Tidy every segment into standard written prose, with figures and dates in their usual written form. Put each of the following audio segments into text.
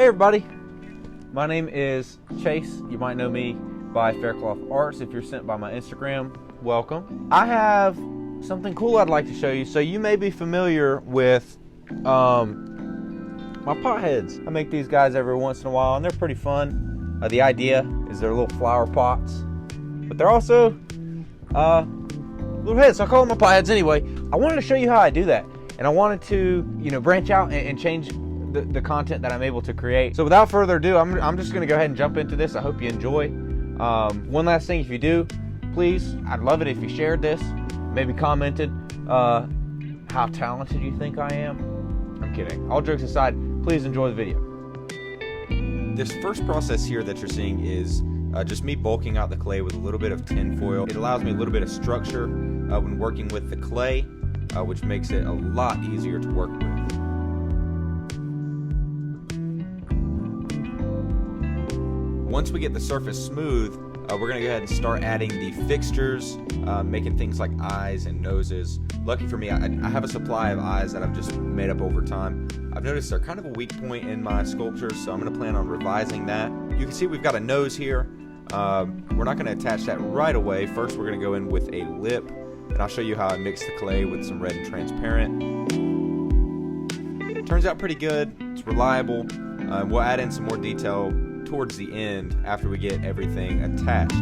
Hey everybody, my name is Chase. You might know me by Faircloth Arts. If you're sent by my Instagram, welcome. I have something cool I'd like to show you. So you may be familiar with my PotHeads. I make these guys every once in a while and they're pretty fun. The idea is they're little flower pots, but they're also little heads, so I call them my PotHeads anyway. I wanted to show you how I do that, and I wanted to branch out and change the content that I'm able to create. So without further ado, I'm just gonna go ahead and jump into this. I hope you enjoy. One last thing, if you do, please, I'd love it if you shared this, maybe commented how talented you think I am. I'm kidding. All jokes aside, please enjoy the video. This first process here that you're seeing is just me bulking out the clay with a little bit of tin foil. It allows me a little bit of structure when working with the clay, which makes it a lot easier to work with. Once we get the surface smooth, we're going to go ahead and start adding the fixtures, making things like eyes and noses. Lucky for me, I have a supply of eyes that I've just made up over time. I've noticed they're kind of a weak point in my sculptures, so I'm going to plan on revising that. You can see we've got a nose here. We're not going to attach that right away. First, we're going to go in with a lip, and I'll show you how I mix the clay with some red and transparent. It turns out pretty good. It's reliable. We'll add in some more detail towards the end after we get everything attached.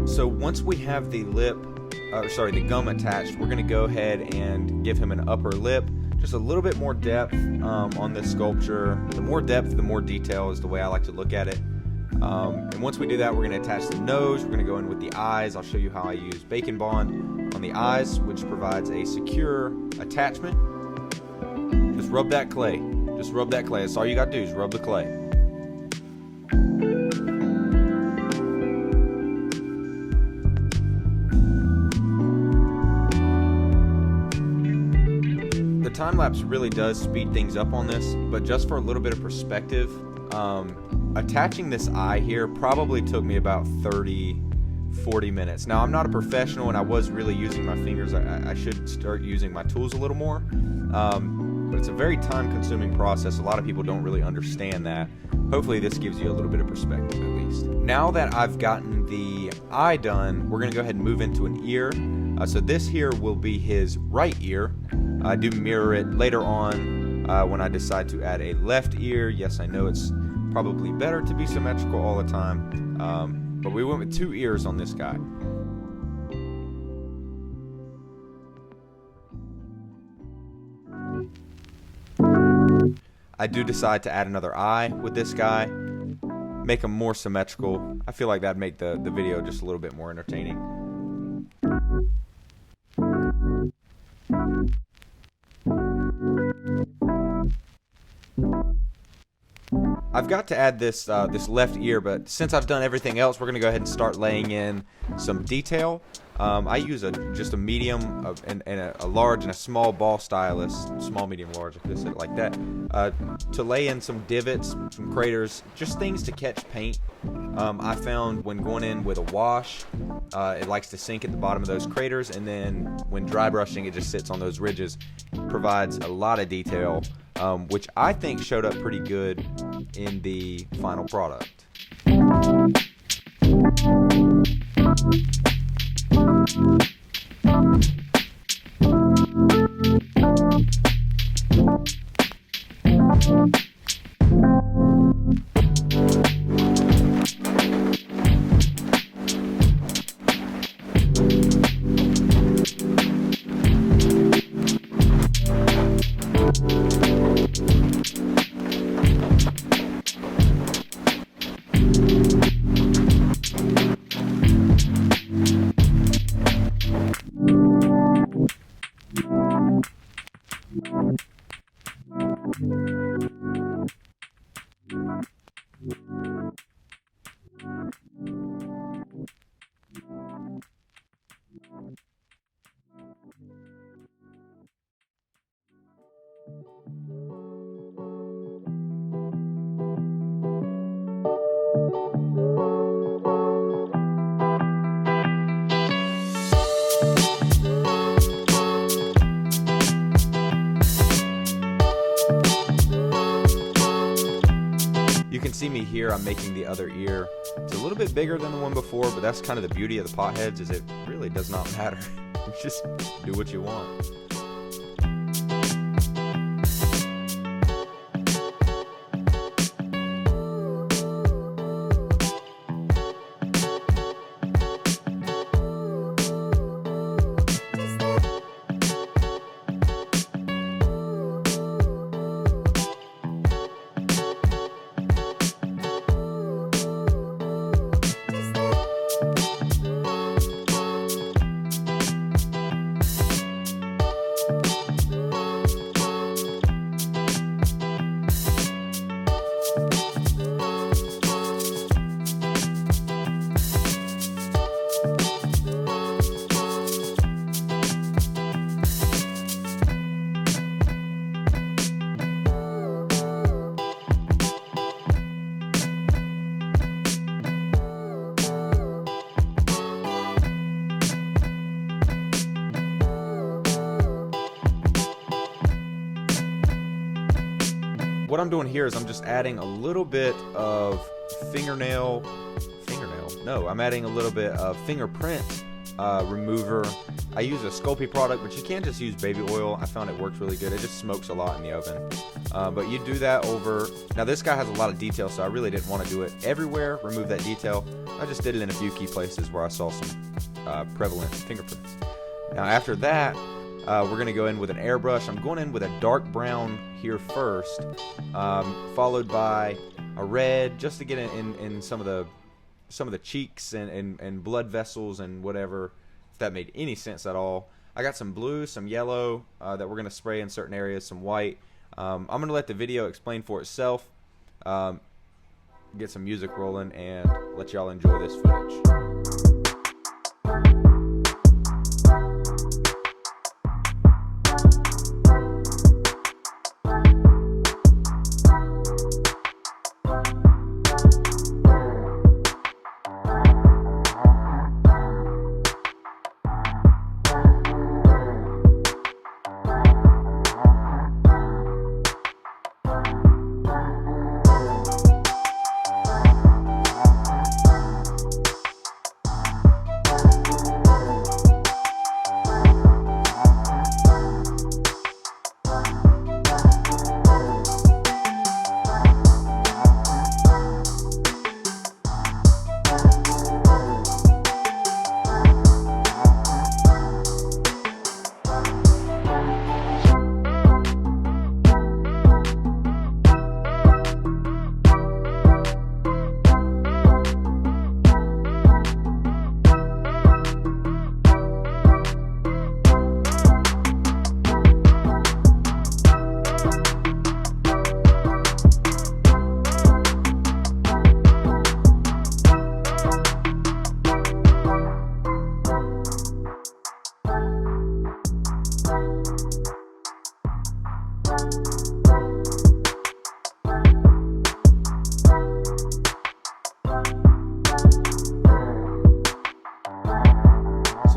So once we have the the gum attached, we're going to go ahead and give him an upper lip, just a little bit more depth on this sculpture. The more depth, the more detail is the way I like to look at it. And once we do that, we're going to attach the nose. We're going to go in with the eyes. I'll show you how I use Bacon Bond on the eyes, which provides a secure attachment. Just rub that clay. Just rub that clay. That's all you got to do is rub the clay. The time lapse really does speed things up on this, but just for a little bit of perspective, attaching this eye here probably took me about 30-40 minutes. Now, I'm not a professional and I was really using my fingers. I should start using my tools a little more. But it's a very time-consuming process. A lot of people don't really understand that. Hopefully this gives you a little bit of perspective at least. Now that I've gotten the eye done, we're going to go ahead and move into an ear. So this here will be his right ear. I do mirror it later on when I decide to add a left ear. Yes, I know it's probably better to be symmetrical all the time, but we went with 2 ears on this guy. I do decide to add another eye with this guy, make him more symmetrical. I feel like that'd make the video just a little bit more entertaining. I've got to add this left ear, but since I've done everything else, we're going to go ahead and start laying in some detail. I use just a medium and a large and a small ball stylus, small, medium, large, if this is like that, to lay in some divots, some craters, just things to catch paint. I found when going in with a wash, it likes to sink at the bottom of those craters, and then when dry brushing, it just sits on those ridges. It provides a lot of detail, which I think showed up pretty good in the final product. me here, I'm making the other ear. It's a little bit bigger than the one before, but that's kind of the beauty of the PotHeads, is it really does not matter. You just do what you want. What I'm doing here is I'm just adding a little bit of I'm adding a little bit of fingerprint remover. I use a Sculpting product, but you can't just use baby oil. I found it works really good. It just smokes a lot in the oven. But you do that over, now this guy has a lot of detail, so I really didn't want to do it everywhere, remove that detail. I just did it in a few key places where I saw some prevalent fingerprints. Now after that, we're going to go in with an airbrush. I'm going in with a dark brown here first, followed by a red, just to get in some of the cheeks and blood vessels and whatever, if that made any sense at all. I got some blue, some yellow that we're going to spray in certain areas, some white. I'm going to let the video explain for itself, get some music rolling, and let y'all enjoy this footage.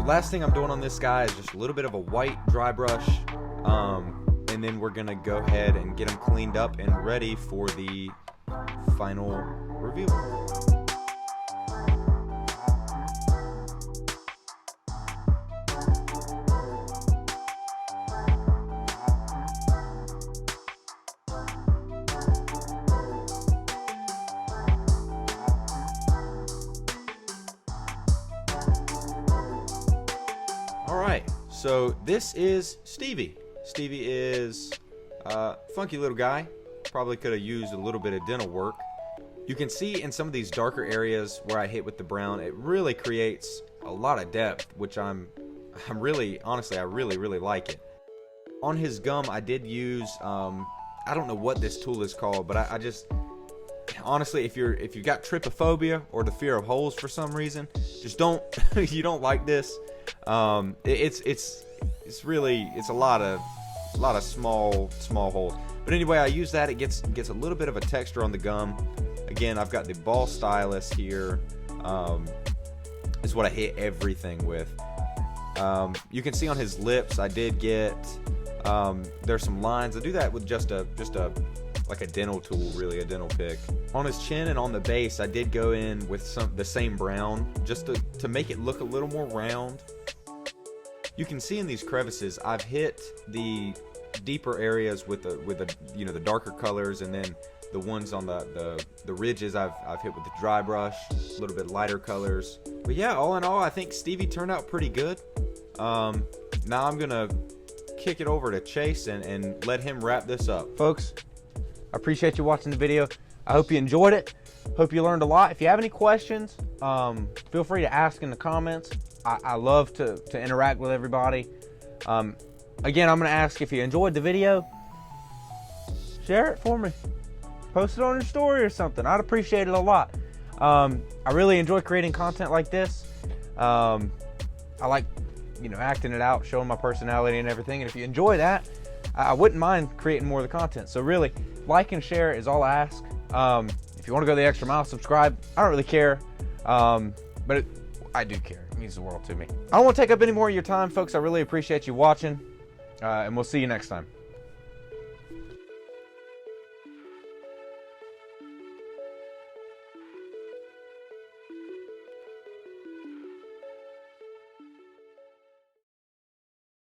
Last thing I'm doing on this guy is just a little bit of a white dry brush, and then we're gonna go ahead and get them cleaned up and ready for the final reveal. Alright, so this is Steevie. Steevie is a funky little guy. Probably could have used a little bit of dental work. You can see in some of these darker areas where I hit with the brown, it really creates a lot of depth, which I'm really, honestly, I really like it. On his gum, I did use, I don't know what this tool is called, but I just, honestly, if you've got trypophobia or the fear of holes for some reason, just don't, you don't like this. It's really, it's a lot of small holes. But anyway, I use that. It gets a little bit of a texture on the gum. Again, I've got the ball stylus here. Is what I hit everything with. You can see on his lips, I did get, there's some lines. I do that with just a like a dental tool, really, a dental pick. On his chin and on the base, I did go in with the same brown, just to make it look a little more round. You can see in these crevices, I've hit the deeper areas with the darker colors, and then the ones on the ridges I've hit with the dry brush, a little bit lighter colors. But yeah, all in all, I think Steevie turned out pretty good. Now I'm gonna kick it over to Chase and let him wrap this up. Folks, I appreciate you watching the video. I hope you enjoyed it. Hope you learned a lot. If you have any questions, feel free to ask in the comments. I love to interact with everybody. Again, I'm going to ask, if you enjoyed the video, share it for me. Post it on your story or something. I'd appreciate it a lot. I really enjoy creating content like this. I like, acting it out, showing my personality and everything. And if you enjoy that, I wouldn't mind creating more of the content. So really, like and share is all I ask. If you want to go the extra mile, subscribe. I don't really care, but I do care. It means the world to me. I don't want to take up any more of your time, folks. I really appreciate you watching, and we'll see you next time.